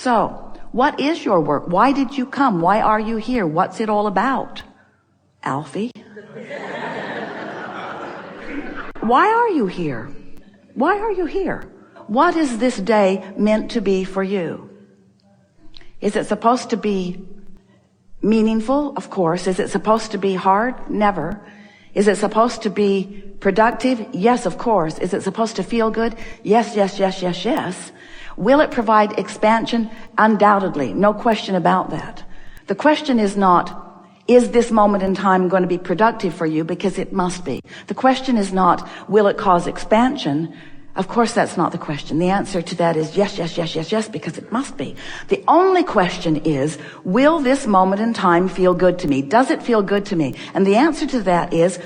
So, what is your work? Why did you come? Why are you here? What's it all about? Alfie? Why are you here? Why are you here? What is this day meant to be for you? Is it supposed to be meaningful? Of course. Is it supposed to be hard? Never. Is it supposed to be productive? Yes, of course. Is it supposed to feel good? Yes, yes, yes, yes, yes. Will it provide expansion? Undoubtedly. No question about that. The question is not, is this moment in time going to be productive for you? Because it must be. The question is not, will it cause expansion? Of course, that's not the question. The answer to that is yes, yes, yes, yes, yes, because it must be. The only question is, will this moment in time feel good to me? Does it feel good to me? And the answer to that is,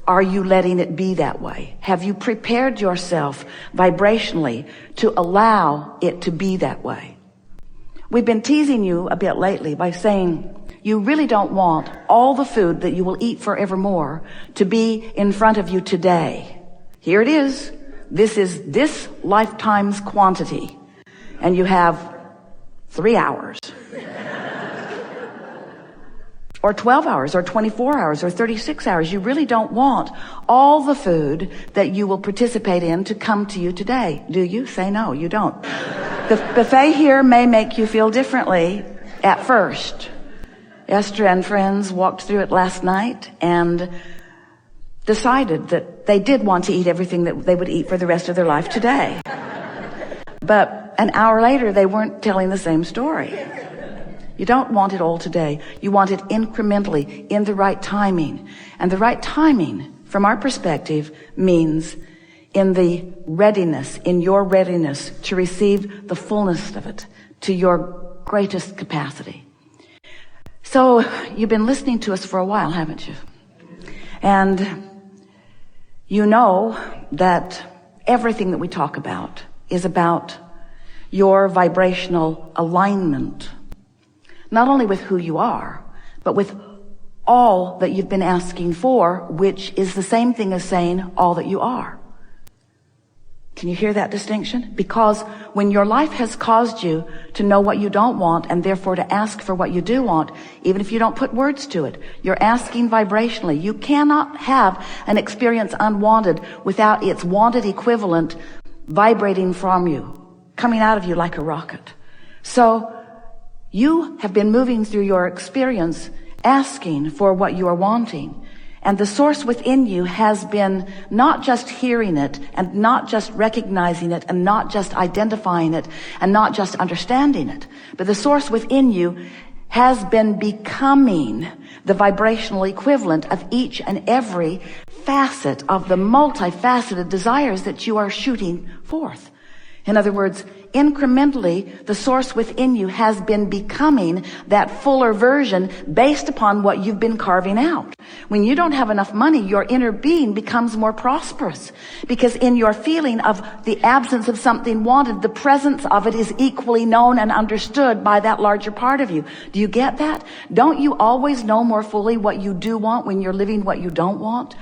are you letting it be that way? Have you prepared yourself vibrationally to allow it to be that way? We've been teasing you a bit lately by saying you really don't want all the food that you will eat forevermore to be in front of you today. Here it is. This is this lifetime's quantity. And you have 3 hours. Or 12 hours, or 24 hours, or 36 hours. You really don't want all the food that you will participate in to come to you today. Do you? Say no, you don't. The buffet here may make you feel differently at first. Esther and friends walked through it last night and decided that they did want to eat everything that they would eat for the rest of their life today. But an hour later, they weren't telling the same story. You don't want it all today. You want it incrementally, in the right timing. And the right timing, from our perspective, means in the readiness, in your readiness to receive the fullness of it, to your greatest capacity. So, you've been listening to us for a while, haven't you? And you know that everything that we talk about is about your vibrational alignment. Not only with who you are, but with all that you've been asking for, which is the same thing as saying all that you are. Can you hear that distinction? Because when your life has caused you to know what you don't want and therefore to ask for what you do want, even if you don't put words to it, you're asking vibrationally. You cannot have an experience unwanted without its wanted equivalent vibrating from you, coming out of you like a rocket. So you have been moving through your experience asking for what you are wanting. And the source within you has been not just hearing it and not just recognizing it and not just identifying it and not just understanding it, but the source within you has been becoming the vibrational equivalent of each and every facet of the multifaceted desires that you are shooting forth. In other words, incrementally, the source within you has been becoming that fuller version based upon what you've been carving out. When you don't have enough money, your inner being becomes more prosperous because in your feeling of the absence of something wanted, the presence of it is equally known and understood by that larger part of you. Do you get that? Don't you always know more fully what you do want when you're living what you don't want?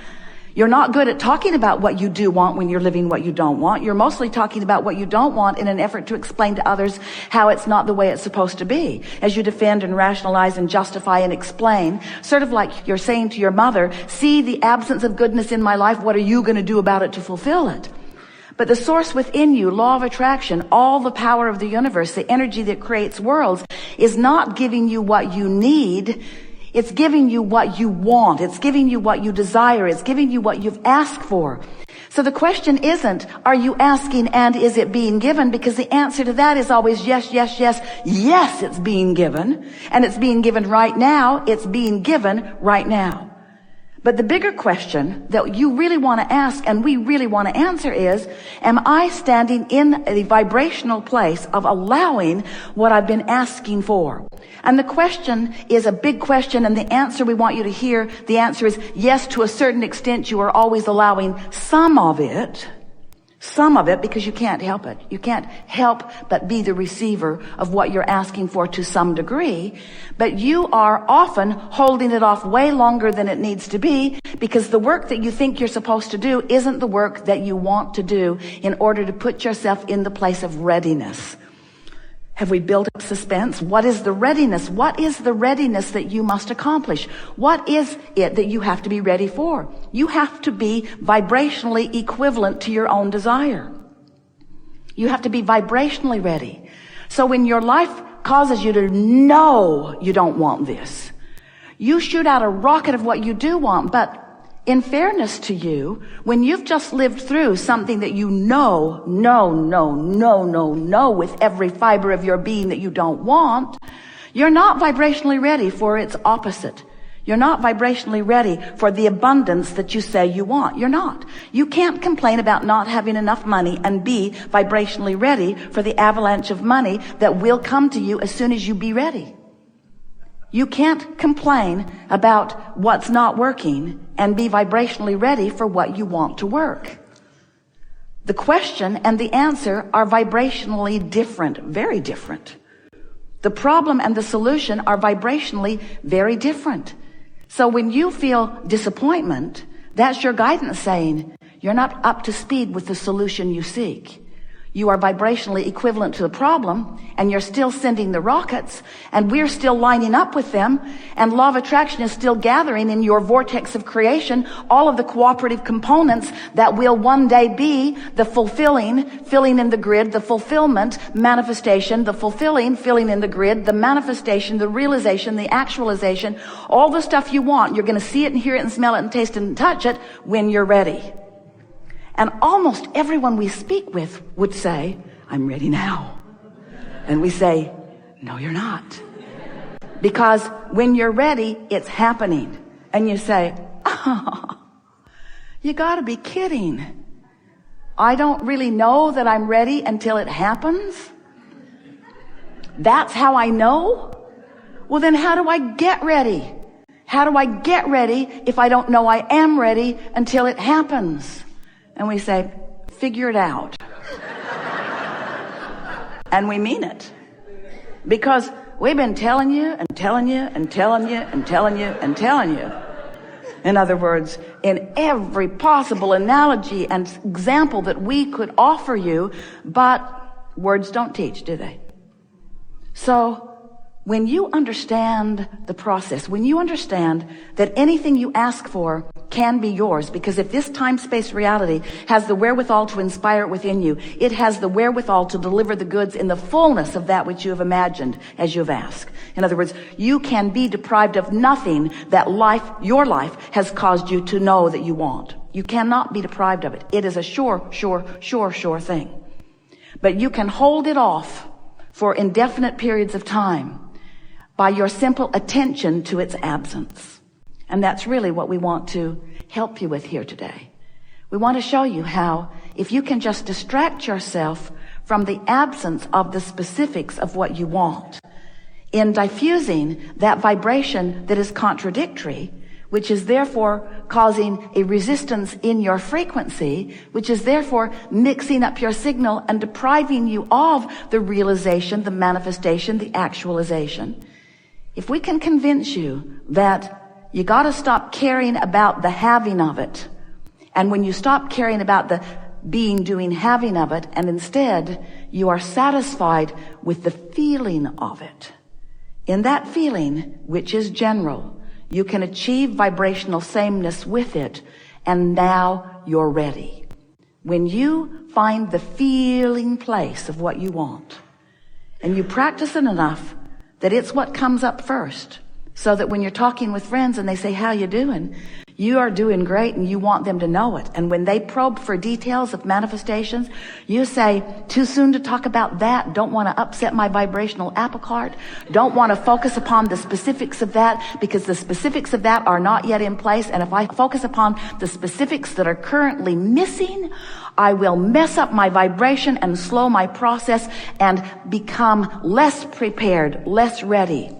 You're not good at talking about what you do want when you're living what you don't want. You're mostly talking about what you don't want in an effort to explain to others how it's not the way it's supposed to be. As you defend and rationalize and justify and explain, sort of like you're saying to your mother, see the absence of goodness in my life, what are you going to do about it to fulfill it? But the source within you, law of attraction, all the power of the universe, the energy that creates worlds, is not giving you what you need. It's giving you what you want. It's giving you what you desire. It's giving you what you've asked for. So the question isn't, are you asking and is it being given? Because the answer to that is always yes, yes, yes. Yes, it's being given. And it's being given right now. It's being given right now. But the bigger question that you really want to ask and we really want to answer is, am I standing in a vibrational place of allowing what I've been asking for? And the question is a big question, and the answer we want you to hear, the answer is yes, to a certain extent you are always allowing some of it, because you can't help it. You can't help but be the receiver of what you're asking for to some degree, but you are often holding it off way longer than it needs to be because the work that you think you're supposed to do isn't the work that you want to do in order to put yourself in the place of readiness. Have we built up suspense? What is the readiness? What is the readiness that you must accomplish? What is it that you have to be ready for? You have to be vibrationally equivalent to your own desire. You have to be vibrationally ready. So when your life causes you to know you don't want this, you shoot out a rocket of what you do want. But in fairness to you, when you've just lived through something that you know with every fiber of your being that you don't want, you're not vibrationally ready for its opposite. You're not vibrationally ready for the abundance that you say you want. You're not. You can't complain about not having enough money and be vibrationally ready for the avalanche of money that will come to you as soon as you be ready. You can't complain about what's not working and be vibrationally ready for what you want to work. The question and the answer are vibrationally different, very different. The problem and the solution are vibrationally very different. So when you feel disappointment, that's your guidance saying you're not up to speed with the solution you seek. You are vibrationally equivalent to the problem, and you're still sending the rockets, and we're still lining up with them, and law of attraction is still gathering in your vortex of creation all of the cooperative components that will one day be the filling in the grid, the fulfillment, manifestation, the fulfilling in the grid, the manifestation, the realization, the actualization, all the stuff you want. You're going to see it and hear it and smell it and taste it and touch it when you're ready. And almost everyone we speak with would say, I'm ready now. And we say, no, you're not. Because when you're ready, it's happening. And you say, oh, you gotta be kidding. I don't really know that I'm ready until it happens. That's how I know? Well, then how do I get ready? How do I get ready if I don't know I am ready until it happens? And we say, figure it out. And we mean it. Because we've been telling you and telling you and telling you and telling you and telling you. In other words, in every possible analogy and example that we could offer you, but words don't teach, do they? So when you understand the process, when you understand that anything you ask for can be yours, because if this time-space reality has the wherewithal to inspire it within you, it has the wherewithal to deliver the goods in the fullness of that which you have imagined as you've asked. In other words, you can be deprived of nothing that your life has caused you to know that you want. You cannot be deprived of it. It is a sure thing. But you can hold it off for indefinite periods of time by your simple attention to its absence. And that's really what we want to help you with here today. We want to show you how, if you can just distract yourself from the absence of the specifics of what you want, in diffusing that vibration that is contradictory, which is therefore causing a resistance in your frequency, which is therefore mixing up your signal and depriving you of the realization, the manifestation, the actualization. If we can convince you that you got to stop caring about the having of it, and when you stop caring about the being, doing, having of it, and instead you are satisfied with the feeling of it, in that feeling, which is general, you can achieve vibrational sameness with it, and now you're ready. When you find the feeling place of what you want, and you practice it enough that it's what comes up first, so that when you're talking with friends and they say, how you doing? You are doing great, and you want them to know it. And when they probe for details of manifestations, you say, too soon to talk about that. Don't want to upset my vibrational apple cart. Don't want to focus upon the specifics of that, because the specifics of that are not yet in place. And if I focus upon the specifics that are currently missing, I will mess up my vibration and slow my process and become less prepared, less ready.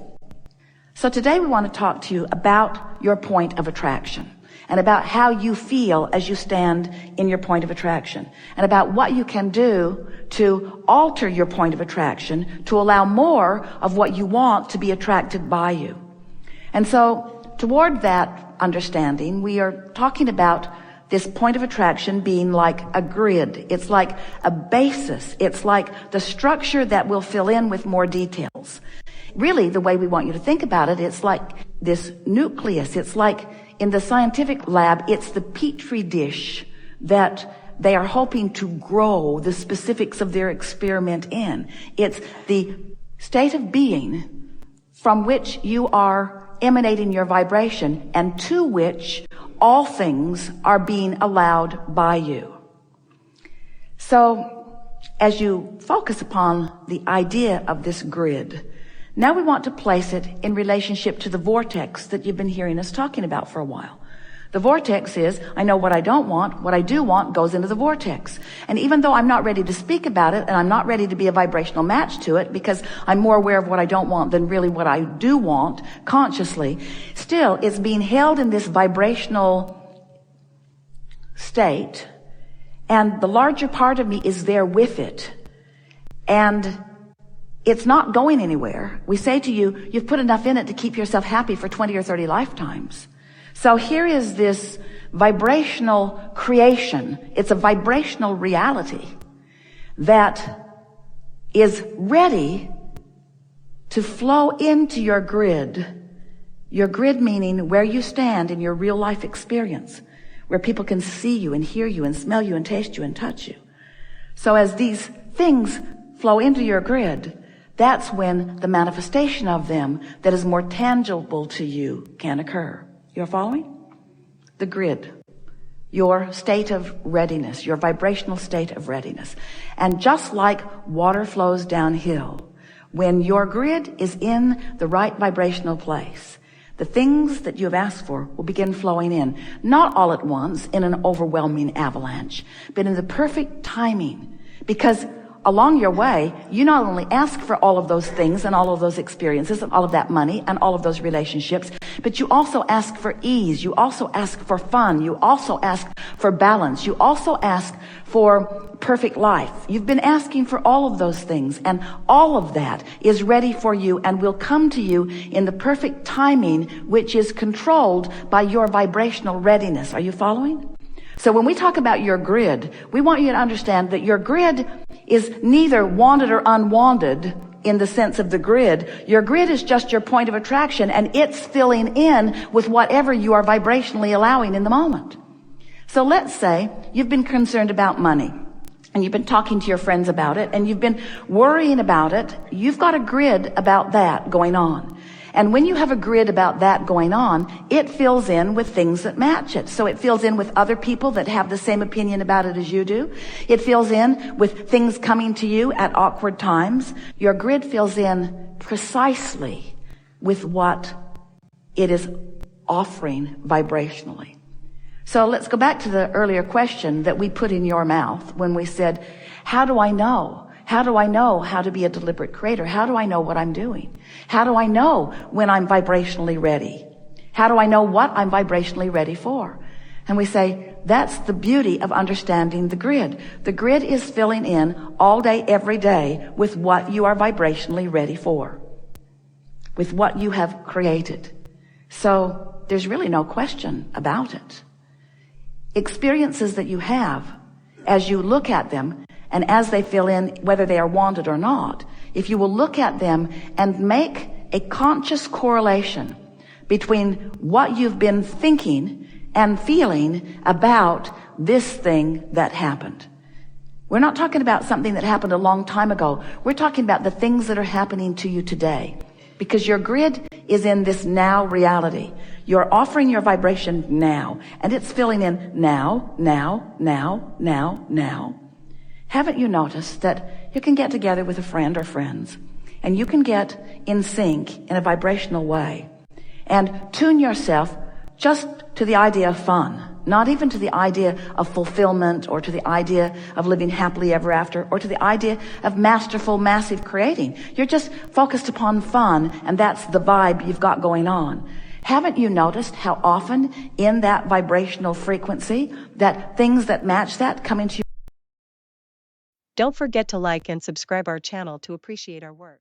So today we want to talk to you about your point of attraction, and about how you feel as you stand in your point of attraction, and about what you can do to alter your point of attraction to allow more of what you want to be attracted by you. And so toward that understanding, we are talking about this point of attraction being like a grid. It's like a basis. It's like the structure that will fill in with more details. Really, the way we want you to think about it, it's like this nucleus. It's like in the scientific lab, it's the petri dish that they are hoping to grow the specifics of their experiment in. It's the state of being from which you are emanating your vibration and to which all things are being allowed by you. So as you focus upon the idea of this grid, now we want to place it in relationship to the vortex that you've been hearing us talking about for a while. The vortex is, I know what I don't want, what I do want goes into the vortex. And even though I'm not ready to speak about it, and I'm not ready to be a vibrational match to it, because I'm more aware of what I don't want than really what I do want consciously, still it's being held in this vibrational state, and the larger part of me is there with it. And it's not going anywhere. We say to you, you've put enough in it to keep yourself happy for 20 or 30 lifetimes. So here is this vibrational creation. It's a vibrational reality that is ready to flow into your grid. Your grid meaning where you stand in your real life experience, where people can see you and hear you and smell you and taste you and touch you. So as these things flow into your grid, that's when the manifestation of them that is more tangible to you can occur. You're following? The grid, your state of readiness, your vibrational state of readiness. And just like water flows downhill, when your grid is in the right vibrational place, the things that you have asked for will begin flowing in, not all at once in an overwhelming avalanche, but in the perfect timing. Because along your way, you not only ask for all of those things and all of those experiences and all of that money and all of those relationships, but you also ask for ease. You also ask for fun. You also ask for balance. You also ask for perfect life. You've been asking for all of those things, and all of that is ready for you and will come to you in the perfect timing, which is controlled by your vibrational readiness. Are you following? So when we talk about your grid, we want you to understand that your grid is neither wanted or unwanted in the sense of the grid. Your grid is just your point of attraction, and it's filling in with whatever you are vibrationally allowing in the moment. So let's say you've been concerned about money, and you've been talking to your friends about it, and you've been worrying about it. You've got a grid about that going on. And when you have a grid about that going on, it fills in with things that match it. So it fills in with other people that have the same opinion about it as you do. It fills in with things coming to you at awkward times. Your grid fills in precisely with what it is offering vibrationally. So let's go back to the earlier question that we put in your mouth when we said, how do I know? How do I know how to be a deliberate creator? How do I know what I'm doing? How do I know when I'm vibrationally ready? How do I know what I'm vibrationally ready for? And we say, that's the beauty of understanding the grid. The grid is filling in all day, every day with what you are vibrationally ready for, with what you have created. So there's really no question about it. Experiences that you have, as you look at them, and as they fill in, whether they are wanted or not, if you will look at them and make a conscious correlation between what you've been thinking and feeling about this thing that happened. We're not talking about something that happened a long time ago. We're talking about the things that are happening to you today. Because your grid is in this now reality. You're offering your vibration now, and it's filling in now, now, now, now, now. Haven't you noticed that you can get together with a friend or friends, and you can get in sync in a vibrational way and tune yourself just to the idea of fun, not even to the idea of fulfillment or to the idea of living happily ever after or to the idea of masterful, massive creating. You're just focused upon fun, and that's the vibe you've got going on. Haven't you noticed how often in that vibrational frequency that things that match that come into you? Don't forget to like and subscribe our channel to appreciate our work.